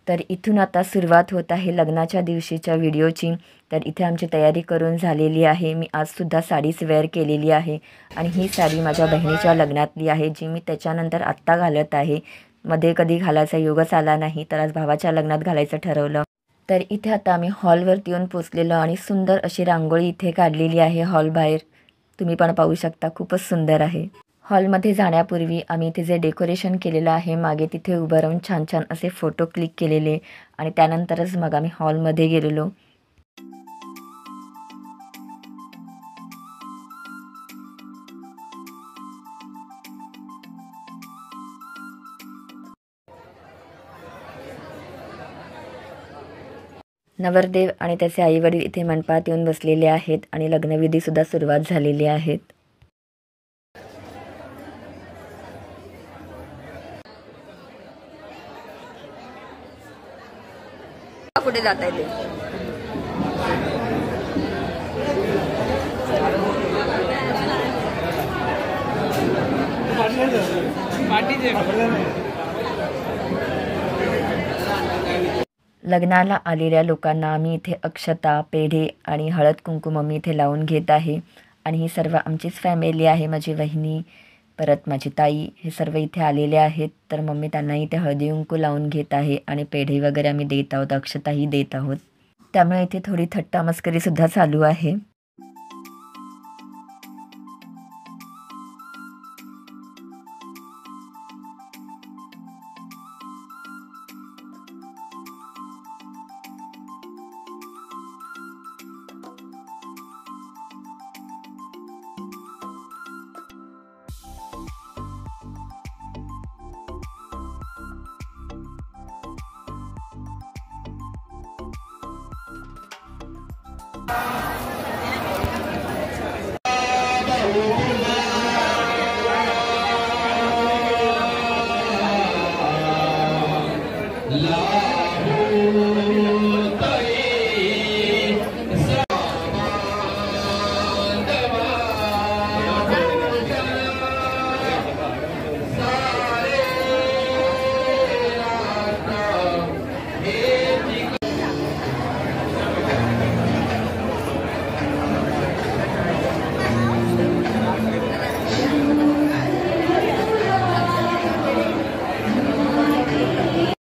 तर इथून आता सुरुवात होत आहे लग्नाच्या दिवशीच्या व्हिडिओची। तर इथे आमची तयारी करून झालेली आहे। मी आजसुद्धा साडीच वेअर केलेली आहे आणि ही साडी माझ्या बहिणीच्या लग्नातली आहे, जी मी त्याच्यानंतर आत्ता घालत आहे। मध्ये कधी घालायचा योगच आला नाही, तर आज भावाच्या लग्नात घालायचं ठरवलं। तर इथे आता आम्ही हॉलवरती येऊन पोचलेलो आणि सुंदर अशी रांगोळी इथे काढलेली आहे हॉल बाहेर। तुम्ही पण पाहू शकता, खूपच सुंदर आहे। हॉलमध्ये जाण्यापूर्वी आम्ही इथे जे डेकोरेशन केलेलं आहे मागे, तिथे उभं राहून छान छान असे फोटो क्लिक केलेले आणि त्यानंतरच मग आम्ही हॉलमध्ये गेलेलो। नवरदेव आणि त्याचे आईवडील इथे मंडपात येऊन बसलेले आहेत आणि लग्नविधीसुद्धा सुरुवात झालेली आहेत। कुठे जात आहे लग्नाला आलेल्या लोकांना आम्ही इथे अक्षता, पेढे आणि हळद कुंकू मी इथे लावून घेत आहे आणि ही सर्व आमचीच फॅमिली आहे। माझी वहिनी, परत माझी ताई, हे सर्व इथे आलेले आहेत। तर मम्मी त्यांना इथे हळदी कुंकू लावून घेत आहे आणि पेढे वगैरे आम्ही देत आहोत, अक्षताही देत आहोत। त्यामुळे इथे थोडी थट्टा मस्करी सुद्धा चालू आहे।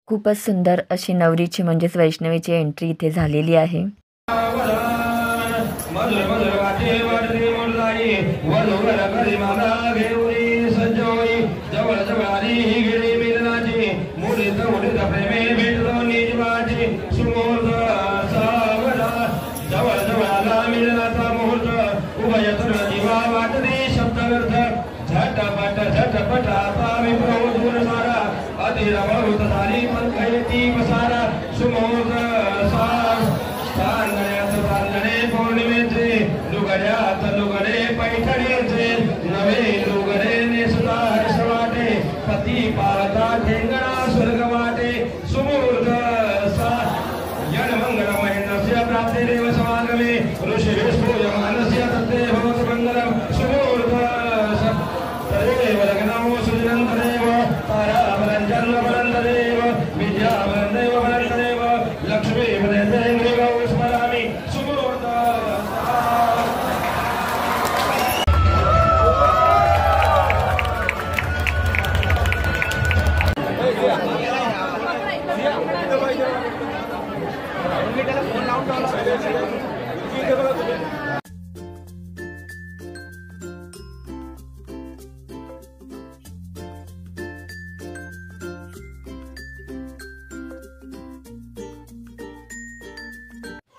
खूपच सुंदर अशी नवरीची म्हणजेच वैष्णवीची एंट्री इथे झालेली आहे।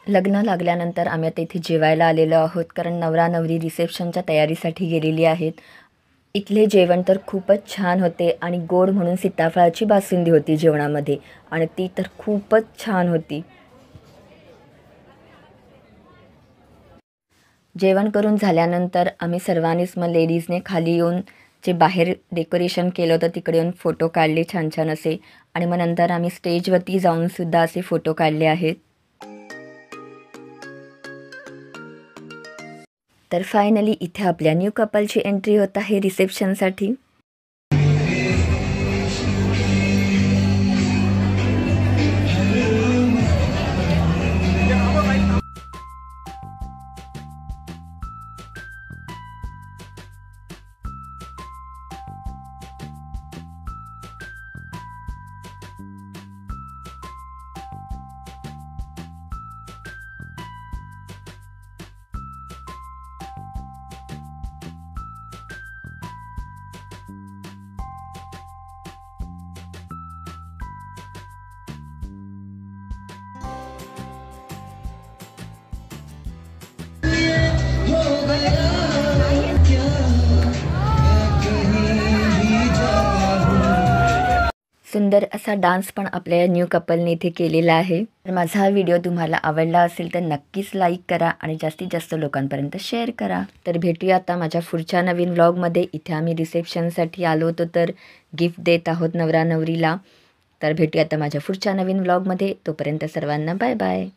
लग्न लागल्यानंतर आम्ही आता इथे जेवायला आलेलो आहोत, कारण नवरा नवरी रिसेप्शनच्या तयारीसाठी गेलेली आहेत। इथले जेवण तर खूपच छान होते आणि गोड म्हणून सीताफळाची बासुंदी होती जेवणामध्ये आणि ती तर खूपच छान होती। जेवण करून झाल्यानंतर आम्ही सर्वांनीच मग लेडीजने खाली येऊन जे बाहेर डेकोरेशन केलं होतं तिकडे येऊन फोटो काढले छान छान असे आणि मग नंतर आम्ही स्टेजवरती जाऊन सुद्धा असे फोटो काढले आहेत। तर फायनली इथे आपल्या न्यू कपलची एंट्री होत आहे रिसेप्शनसाठी। सुंदर असा डान्स पण आपल्या न्यू कपलने इथे केलेला आहे. तर माझा हा व्हिडिओ तुम्हाला आवडला असेल तर नक्कीच लाईक करा आणि जास्तीत जास्त लोकांपर्यंत शेअर करा. तर भेटूया आता माझ्या पुढच्या नवीन व्लॉगमध्ये. इथे आम्ही रिसेप्शनसाठी आलो होतो तर गिफ्ट देत आहोत नवरा नवरीला. तर भेटूया आता माझ्या पुढच्या नवीन व्लॉगमध्ये. तोपर्यंत सर्वांना बाय बाय.